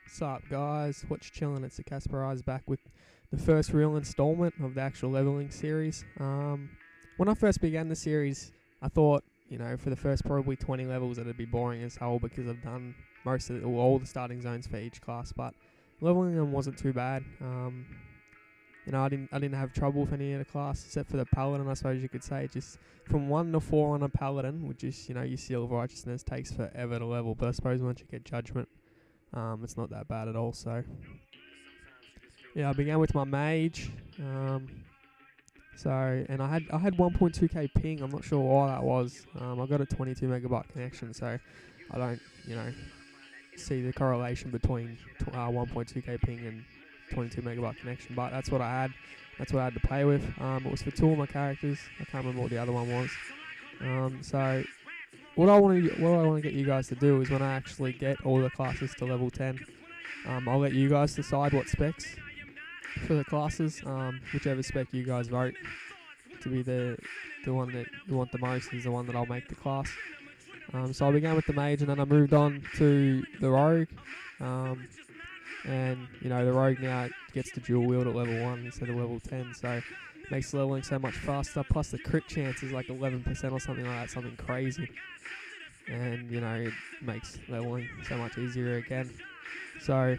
Sarp guys, what's chillin'? It's the Casperized back with the first real installment of the actual leveling series. When I first began the series, I thought, for the first probably 20 levels it'd be boring as hell because I've done most of all the starting zones for each class, but leveling them wasn't too bad. I didn't have trouble with any of the class except for the paladin, I suppose you could say. Just from 1 to 4 on a paladin, which is your seal of righteousness, takes forever to level. But I suppose once you get judgment, it's not that bad at all. So yeah, I began with my mage. And I had 1.2k ping. I'm not sure why that was. I got a 22 megabyte connection, so I don't see the correlation between 1.2k ping and 22 megabyte connection, but that's what I had. That's what I had to play with. It was for 2 of my characters. I can't remember what the other one was. So what I want to get you guys to do is when I actually get all the classes to level 10, I'll let you guys decide what specs for the classes. Whichever spec you guys vote to be the one that you want the most is the one that I'll make the class. So I began with the mage, and then I moved on to the rogue. And the rogue now gets to dual wield at level 1 instead of level 10, so it makes leveling so much faster. Plus the crit chance is like 11% or something like that, something crazy. And it makes leveling so much easier again. So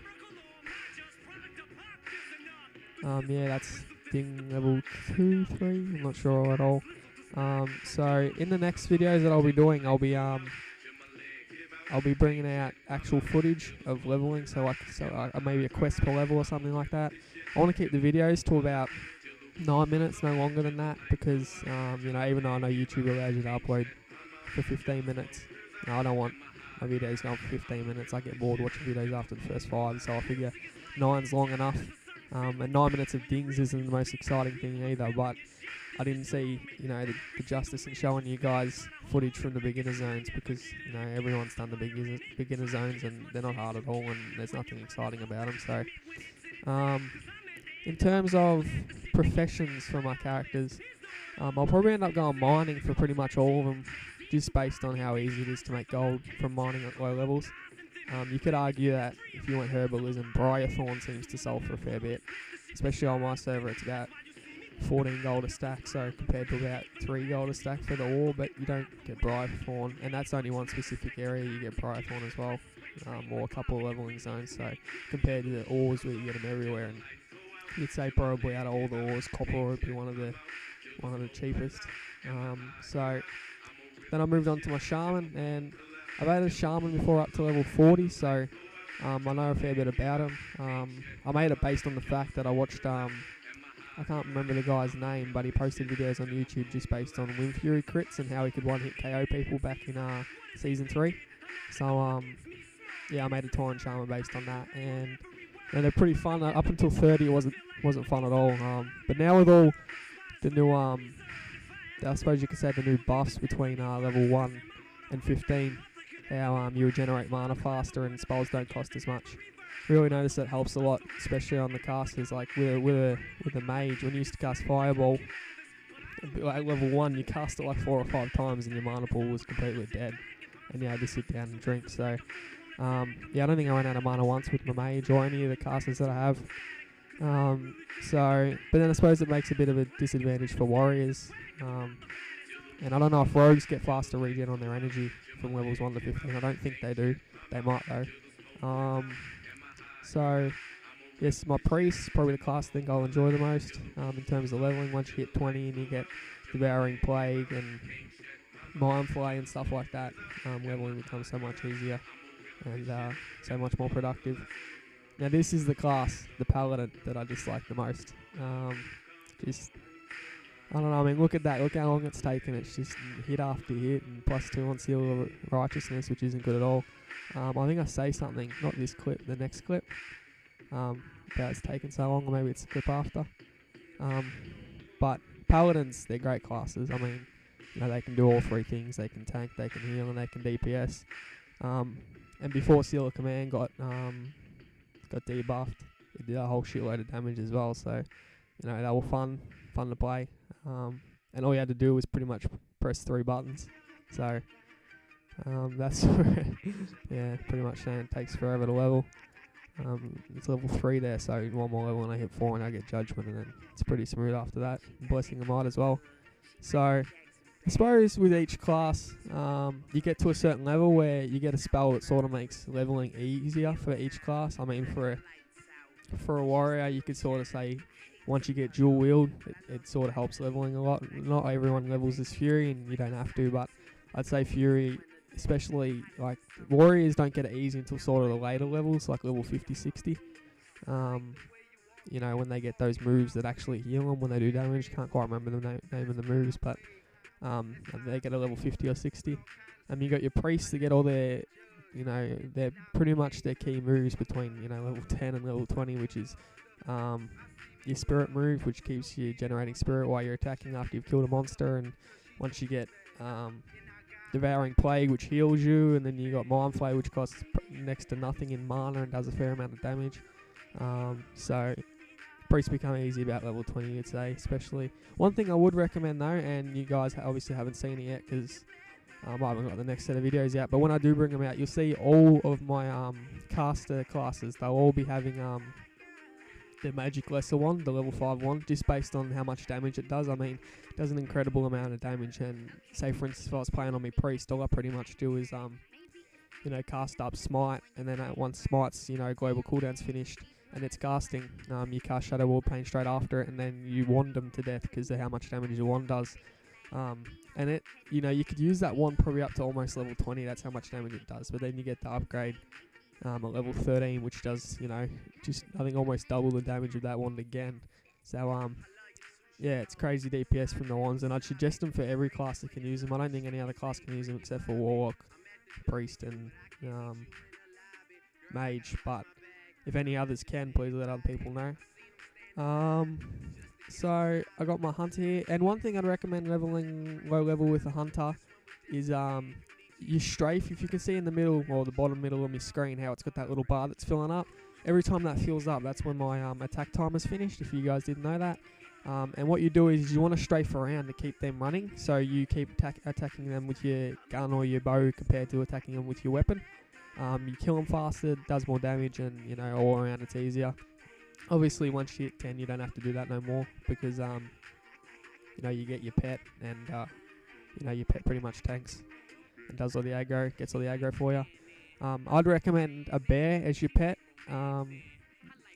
that's thing level 2, 3. I'm not sure at all. So in the next videos that I'll be doing, I'll be bringing out actual footage of leveling, so maybe a quest per level or something like that. I want to keep the videos to about 9 minutes, no longer than that, because even though I know YouTube allows you to upload for 15 minutes, I don't want my videos going for 15 minutes. I get bored watching videos after the first 5, so I figure 9's long enough. And 9 minutes of dings isn't the most exciting thing either, but I didn't see, the justice in showing you guys footage from the beginner zones because, everyone's done the beginner zones and they're not hard at all and there's nothing exciting about them. So, in terms of professions for my characters, I'll probably end up going mining for pretty much all of them, just based on how easy it is to make gold from mining at low levels. You could argue that if you went herbalism, Briarthorn seems to sell for a fair bit, especially on my server. It's about 14 gold a stack, so compared to about 3 gold a stack for the ore, but you don't get Briarthorn, and that's only one specific area. You get Briarthorn as well, or a couple of leveling zones, so compared to the ores where you get them everywhere, and you'd say probably out of all the ores, copper would be one of the cheapest. So then I moved on to my shaman, and I've had a shaman before up to level 40, so I know a fair bit about him. I made it based on the fact that I watched I can't remember the guy's name, but he posted videos on YouTube just based on Wind Fury crits and how he could one-hit KO people back in Season 3. So, I made a Tauren Shaman based on that, and they're pretty fun. Up until 30 it wasn't fun at all. But now with all the new, I suppose you could say the new buffs between level 1 and 15, how you regenerate mana faster and spells don't cost as much. Really notice that helps a lot, especially on the casters. Like with the mage, when you used to cast Fireball, at level 1 you cast it like 4 or 5 times and your mana pool was completely dead, and you had to sit down and drink. So I don't think I ran out of mana once with my mage or any of the casters that I have. But then I suppose it makes a bit of a disadvantage for warriors. And I don't know if rogues get faster regen on their energy from levels 1 to 15. I don't think they do. They might though. So, yes, my priest, probably the class I think I'll enjoy the most in terms of leveling. Once you hit 20 and you get Devouring Plague and Mind Flay and stuff like that, leveling becomes so much easier and so much more productive. Now this is the class, the Paladin, that I dislike the most. I don't know, look at that, look how long it's taken. It's just hit after hit and +2 on Seal of Righteousness, which isn't good at all. I think I say something, not this clip, the next clip, about it's taken so long, or maybe it's the clip after. But Paladins, they're great classes. They can do all 3 things. They can tank, they can heal, and they can DPS. And before Ilikemypet got debuffed, it did a whole shitload of damage as well, so they were fun to play. And all you had to do was pretty much press 3 buttons. So that's pretty much saying it takes forever to level. It's level 3 there, so one more level and I hit 4 and I get Judgment, and then it's pretty smooth after that. Blessing might as well. So I suppose with each class, you get to a certain level where you get a spell that sort of makes leveling easier for each class. I mean, for a warrior, you could sort of say once you get dual wield, it sort of helps leveling a lot. Not everyone levels as Fury, and you don't have to, but I'd say Fury, especially like warriors, don't get it easy until sort of the later levels, like level 50, 60. You know, when they get those moves that actually heal them when they do damage. Can't quite remember the name of the moves, but they get a level 50 or 60. You got your priests to get all their, you know, they're pretty much their key moves between, you know, level 10 and level 20, which is your spirit move, which keeps you generating spirit while you're attacking after you've killed a monster. And once you get Devouring Plague, which heals you, and then you got Mind Flay, which costs next to nothing in mana and does a fair amount of damage. So priests become easy about level 20, you'd say. Especially one thing I would recommend though, and you guys obviously haven't seen it yet because I haven't got the next set of videos out, but when I do bring them out, you'll see all of my caster classes. They'll all be having the magic lesser one, the level 5 one, just based on how much damage it does. I mean, it does an incredible amount of damage, and say for instance if I was playing on my priest, all I pretty much do is you know, cast up Smite, and then once Smite's, you know, global cooldown's finished and it's casting, you cast Shadow Warpaint straight after it, and then you wand them to death because of how much damage your wand does. And it, you know, you could use that wand probably up to almost level 20, that's how much damage it does, but then you get the upgrade at level 13, which does, you know, just I think almost double the damage of that wand again. So yeah, it's crazy DPS from the wands, and I'd suggest them for every class that can use them. I don't think any other class can use them except for Warlock, Priest, and Mage, but if any others can, please let other people know. So I got my Hunter here, and one thing I'd recommend leveling low level with a Hunter is your strafe. If you can see in the middle or the bottom middle of my screen how it's got that little bar that's filling up, every time that fills up, that's when my attack timer's finished, if you guys didn't know that. And what you do is you want to strafe around to keep them running, so you keep attacking them with your gun or your bow compared to attacking them with your weapon. You kill them faster, does more damage, and, you know, all around it's easier. Obviously once you hit 10 you don't have to do that no more, because you know, you get your pet, and you know, your pet pretty much tanks and does all the aggro, gets all the aggro for you. I'd recommend a bear as your pet.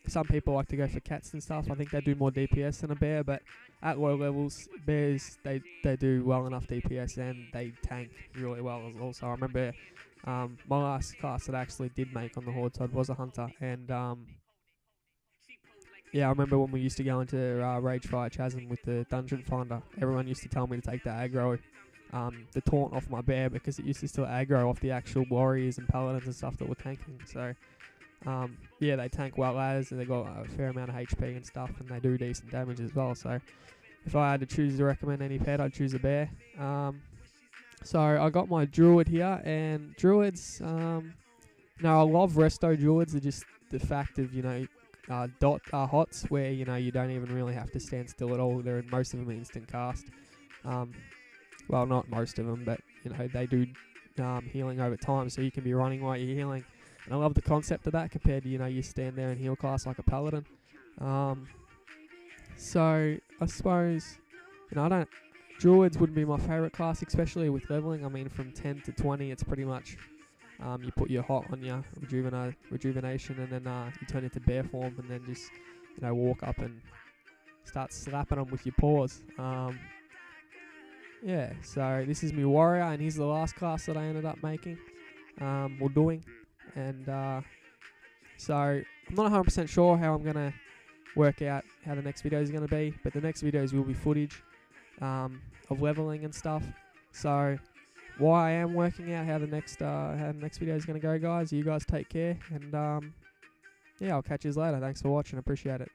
Some people like to go for cats and stuff. I think they do more DPS than a bear, but at low levels, bears, they do well enough DPS, and they tank really well as well. So I remember my last class that I actually did make on the Horde side was a Hunter, and yeah, I remember when we used to go into Ragefire Chasm with the Dungeon Finder, everyone used to tell me to take the aggro, the taunt off my bear, because it used to still aggro off the actual warriors and paladins and stuff that were tanking. So yeah, they tank well as, and they got a fair amount of HP and stuff, and they do decent damage as well. So if I had to choose to recommend any pet, I'd choose a bear. So I got my Druid here, and Druids, no, I love Resto Druids. They're just the fact of, you know, hots where, you know, you don't even really have to stand still at all. Most of them instant cast. Well, not most of them, but, you know, they do healing over time, so you can be running while you're healing. And I love the concept of that compared to, you know, you stand there and heal class like a paladin. So I suppose, you know, Druids wouldn't be my favourite class, especially with leveling. I mean, from 10 to 20, it's pretty much you put your hot on your rejuvenation, and then you turn into bear form, and then just, you know, walk up and start slapping them with your paws. Yeah, so this is my warrior, and he's the last class that I ended up making, or doing. And so I'm not 100% sure how I'm going to work out how the next video is going to be, but the next videos will be footage of leveling and stuff. So while I am working out how the next video is going to go, guys, you guys take care, and yeah, I'll catch you later. Thanks for watching, appreciate it.